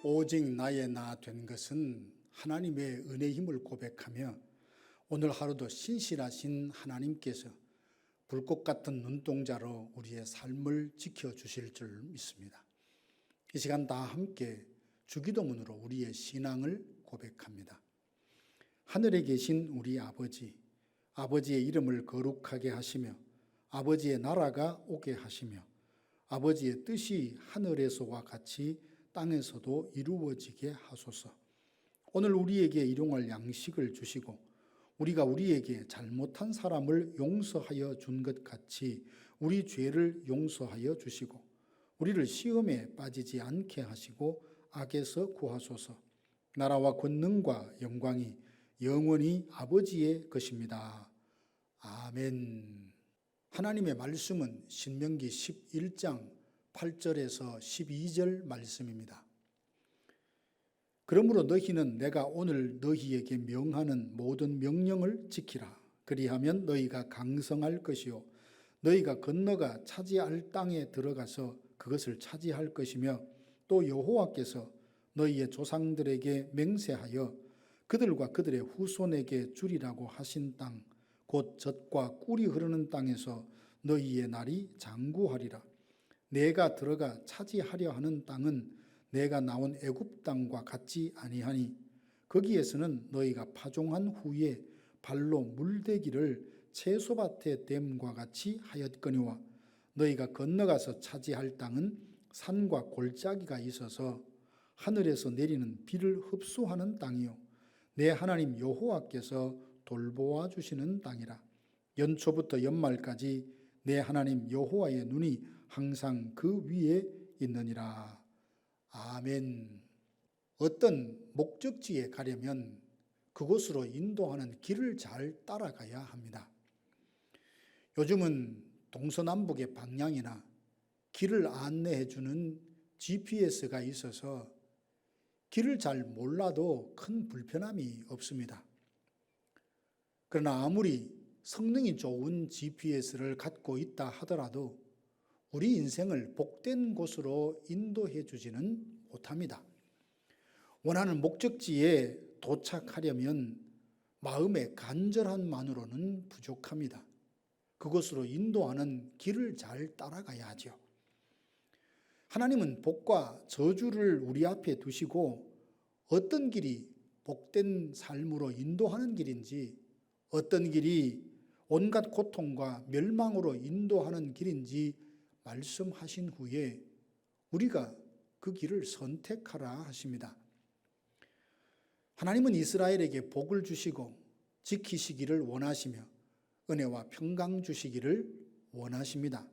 오직 나의 나 된 것은 하나님의 은혜의 힘을 고백하며 오늘 하루도 신실하신 하나님께서 불꽃 같은 눈동자로 우리의 삶을 지켜주실 줄 믿습니다. 이 시간 다 함께 주기도문으로 우리의 신앙을 고백합니다. 하늘에 계신 우리 아버지, 아버지의 이름을 거룩하게 하시며 아버지의 나라가 오게 하시며 아버지의 뜻이 하늘에서와 같이 땅에서도 이루어지게 하소서. 오늘 우리에게 일용할 양식을 주시고 우리가 우리에게 잘못한 사람을 용서하여 준 것 같이 우리 죄를 용서하여 주시고 우리를 시험에 빠지지 않게 하시고 악에서 구하소서. 나라와 권능과 영광이 영원히 아버지의 것입니다. 아멘. 하나님의 말씀은 신명기 11장 8절에서 12절 말씀입니다. 그러므로 너희는 내가 오늘 너희에게 명하는 모든 명령을 지키라. 그리하면 너희가 강성할 것이요 너희가 건너가 차지할 땅에 들어가서 그것을 차지할 것이며 또 여호와께서 너희의 조상들에게 맹세하여 그들과 그들의 후손에게 주리라고 하신 땅 곧 젖과 꿀이 흐르는 땅에서 너희의 날이 장구하리라. 내가 들어가 차지하려 하는 땅은 내가 나온 애굽 땅과 같지 아니하니 거기에서는 너희가 파종한 후에 발로 물대기를 채소밭에 댐과 같이 하였거니와 너희가 건너가서 차지할 땅은 산과 골짜기가 있어서 하늘에서 내리는 비를 흡수하는 땅이요 내 하나님 여호와께서 돌보아 주시는 땅이라. 연초부터 연말까지 내 하나님 여호와의 눈이 항상 그 위에 있느니라. 아멘. 어떤 목적지에 가려면 그곳으로 인도하는 길을 잘 따라가야 합니다. 요즘은 동서남북의 방향이나 길을 안내해 주는 GPS가 있어서 길을 잘 몰라도 큰 불편함이 없습니다. 그러나 아무리 성능이 좋은 GPS를 갖고 있다 하더라도 우리 인생을 복된 곳으로 인도해 주지는 못합니다. 원하는 목적지에 도착하려면 마음의 간절함만으로는 부족합니다. 그곳으로 인도하는 길을 잘 따라가야 하죠. 하나님은 복과 저주를 우리 앞에 두시고 어떤 길이 복된 삶으로 인도하는 길인지 어떤 길이 온갖 고통과 멸망으로 인도하는 길인지 말씀하신 후에 우리가 그 길을 선택하라 하십니다. 하나님은 이스라엘에게 복을 주시고 지키시기를 원하시며 은혜와 평강 주시기를 원하십니다.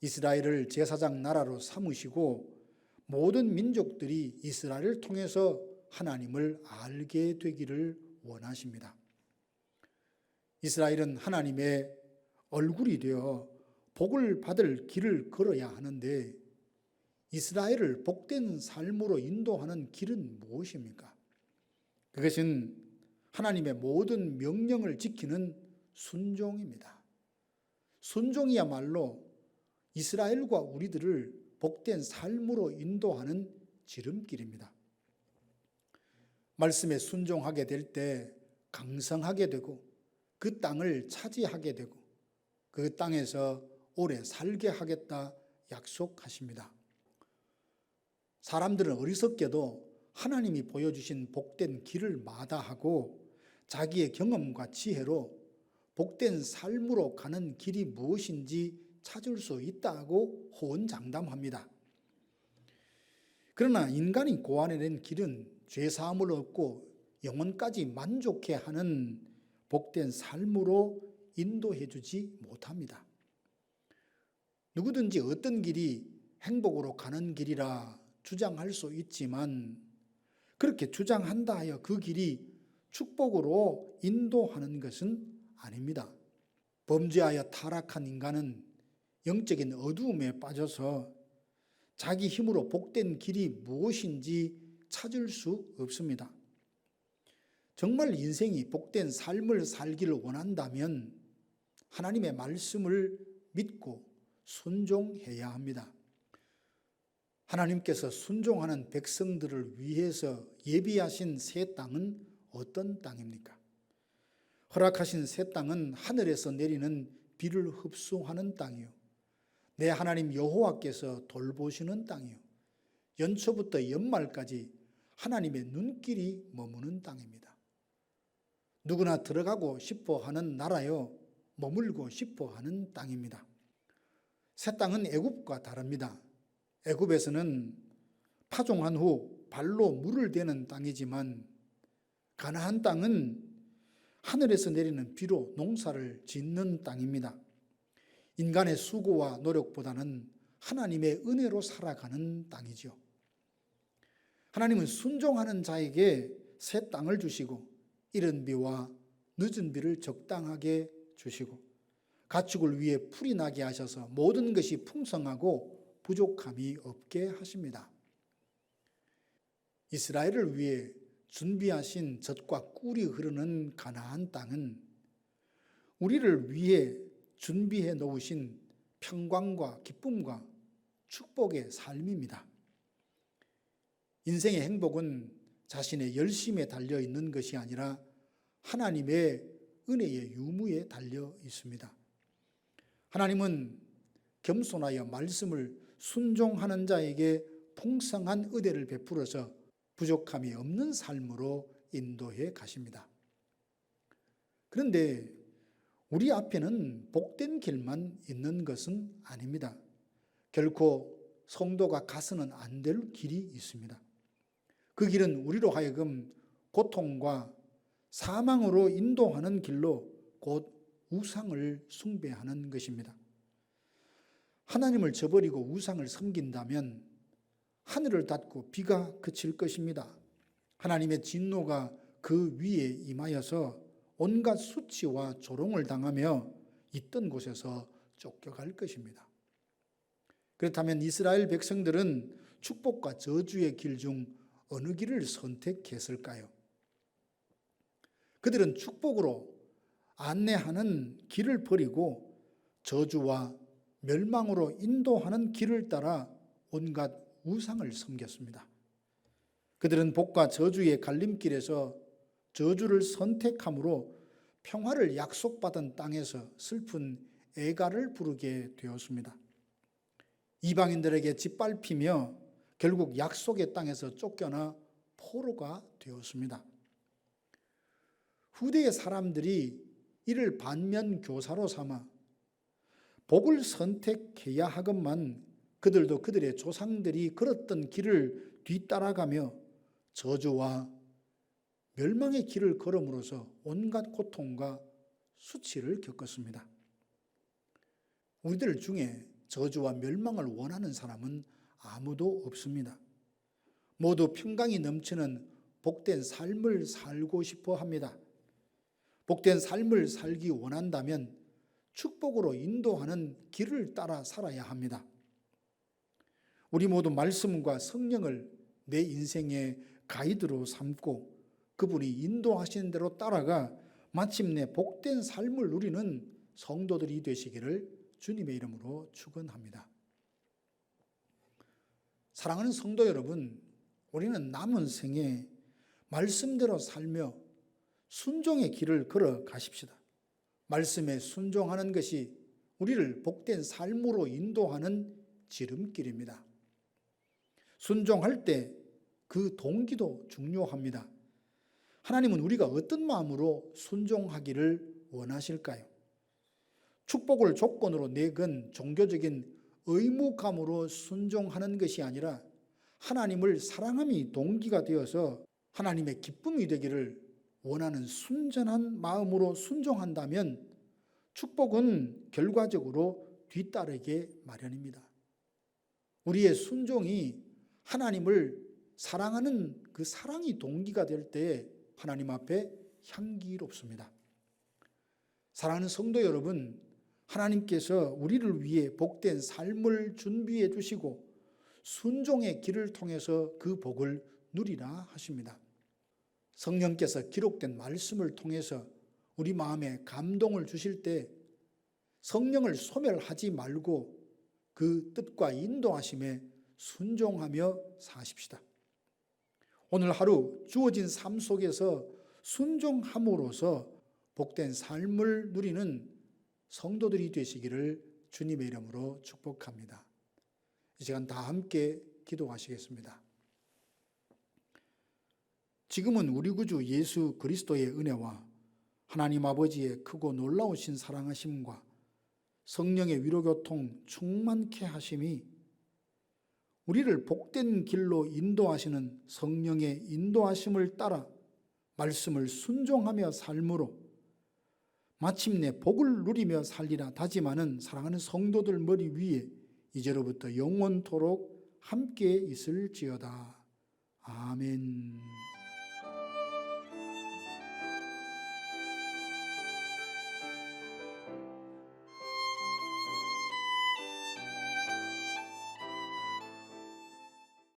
이스라엘을 제사장 나라로 삼으시고 모든 민족들이 이스라엘을 통해서 하나님을 알게 되기를 원하십니다. 이스라엘은 하나님의 얼굴이 되어 복을 받을 길을 걸어야 하는데 이스라엘을 복된 삶으로 인도하는 길은 무엇입니까? 그것은 하나님의 모든 명령을 지키는 순종입니다. 순종이야말로 이스라엘과 우리들을 복된 삶으로 인도하는 지름길입니다. 말씀에 순종하게 될 때 강성하게 되고 그 땅을 차지하게 되고 그 땅에서 오래 살게 하겠다 약속하십니다. 사람들은 어리석게도 하나님이 보여주신 복된 길을 마다하고 자기의 경험과 지혜로 복된 삶으로 가는 길이 무엇인지 찾을 수 있다고 호언장담합니다. 그러나 인간이 고안해낸 길은 죄사함을 얻고 영혼까지 만족해 하는 복된 삶으로 인도해 주지 못합니다. 누구든지 어떤 길이 행복으로 가는 길이라 주장할 수 있지만 그렇게 주장한다 하여 그 길이 축복으로 인도하는 것은 아닙니다. 범죄하여 타락한 인간은 영적인 어두움에 빠져서 자기 힘으로 복된 길이 무엇인지 찾을 수 없습니다. 정말 인생이 복된 삶을 살기를 원한다면 하나님의 말씀을 믿고 순종해야 합니다. 하나님께서 순종하는 백성들을 위해서 예비하신 새 땅은 어떤 땅입니까? 허락하신 새 땅은 하늘에서 내리는 비를 흡수하는 땅이요, 내 하나님 여호와께서 돌보시는 땅이요, 연초부터 연말까지 하나님의 눈길이 머무는 땅입니다. 누구나 들어가고 싶어 하는 나라요, 머물고 싶어 하는 땅입니다. 새 땅은 애굽과 다릅니다. 애굽에서는 파종한 후 발로 물을 대는 땅이지만 가나안 땅은 하늘에서 내리는 비로 농사를 짓는 땅입니다. 인간의 수고와 노력보다는 하나님의 은혜로 살아가는 땅이죠. 하나님은 순종하는 자에게 새 땅을 주시고 이른 비와 늦은 비를 적당하게 주시고 가축을 위해 풀이 나게 하셔서 모든 것이 풍성하고 부족함이 없게 하십니다. 이스라엘을 위해 준비하신 젖과 꿀이 흐르는 가나안 땅은 우리를 위해 준비해 놓으신 평강과 기쁨과 축복의 삶입니다. 인생의 행복은 자신의 열심에 달려 있는 것이 아니라 하나님의 은혜의 유무에 달려 있습니다. 하나님은 겸손하여 말씀을 순종하는 자에게 풍성한 은혜를 베풀어서 부족함이 없는 삶으로 인도해 가십니다. 그런데 우리 앞에는 복된 길만 있는 것은 아닙니다. 결코 성도가 가서는 안 될 길이 있습니다. 그 길은 우리로 하여금 고통과 사망으로 인도하는 길로 곧 우상을 숭배하는 것입니다. 하나님을 저버리고 우상을 섬긴다면 하늘을 닫고 비가 그칠 것입니다. 하나님의 진노가 그 위에 임하여서 온갖 수치와 조롱을 당하며 있던 곳에서 쫓겨갈 것입니다. 그렇다면 이스라엘 백성들은 축복과 저주의 길 중 어느 길을 선택했을까요? 그들은 축복으로 안내하는 길을 버리고 저주와 멸망으로 인도하는 길을 따라 온갖 우상을 섬겼습니다. 그들은 복과 저주의 갈림길에서 저주를 선택함으로 평화를 약속받은 땅에서 슬픈 애가를 부르게 되었습니다. 이방인들에게 짓밟히며 결국 약속의 땅에서 쫓겨나 포로가 되었습니다. 후대의 사람들이 이를 반면교사로 삼아 복을 선택해야 하건만 그들도 그들의 조상들이 걸었던 길을 뒤따라가며 저주와 멸망의 길을 걸음으로써 온갖 고통과 수치를 겪었습니다. 우리들 중에 저주와 멸망을 원하는 사람은 아무도 없습니다. 모두 평강이 넘치는 복된 삶을 살고 싶어 합니다. 복된 삶을 살기 원한다면 축복으로 인도하는 길을 따라 살아야 합니다. 우리 모두 말씀과 성령을 내 인생의 가이드로 삼고 그분이 인도하시는 대로 따라가 마침내 복된 삶을 누리는 성도들이 되시기를 주님의 이름으로 축원합니다. 사랑하는 성도 여러분, 우리는 남은 생에 말씀대로 살며 순종의 길을 걸어 가십시다. 말씀에 순종하는 것이 우리를 복된 삶으로 인도하는 지름길입니다. 순종할 때 그 동기도 중요합니다. 하나님은 우리가 어떤 마음으로 순종하기를 원하실까요? 축복을 조건으로 내건 종교적인 의무감으로 순종하는 것이 아니라 하나님을 사랑함이 동기가 되어서 하나님의 기쁨이 되기를 원하는 순전한 마음으로 순종한다면 축복은 결과적으로 뒤따르게 마련입니다. 우리의 순종이 하나님을 사랑하는 그 사랑이 동기가 될 때 하나님 앞에 향기롭습니다. 사랑하는 성도 여러분, 하나님께서 우리를 위해 복된 삶을 준비해 주시고 순종의 길을 통해서 그 복을 누리라 하십니다. 성령께서 기록된 말씀을 통해서 우리 마음에 감동을 주실 때 성령을 소멸하지 말고 그 뜻과 인도하심에 순종하며 사십시다. 오늘 하루 주어진 삶 속에서 순종함으로써 복된 삶을 누리는 성도들이 되시기를 주님의 이름으로 축복합니다. 이 시간 다 함께 기도하시겠습니다. 지금은 우리 구주 예수 그리스도의 은혜와 하나님 아버지의 크고 놀라우신 사랑하심과 성령의 위로교통 충만케 하심이 우리를 복된 길로 인도하시는 성령의 인도하심을 따라 말씀을 순종하며 삶으로 마침내 복을 누리며 살리라 다짐하는 사랑하는 성도들 머리 위에 이제로부터 영원토록 함께 있을지어다. 아멘.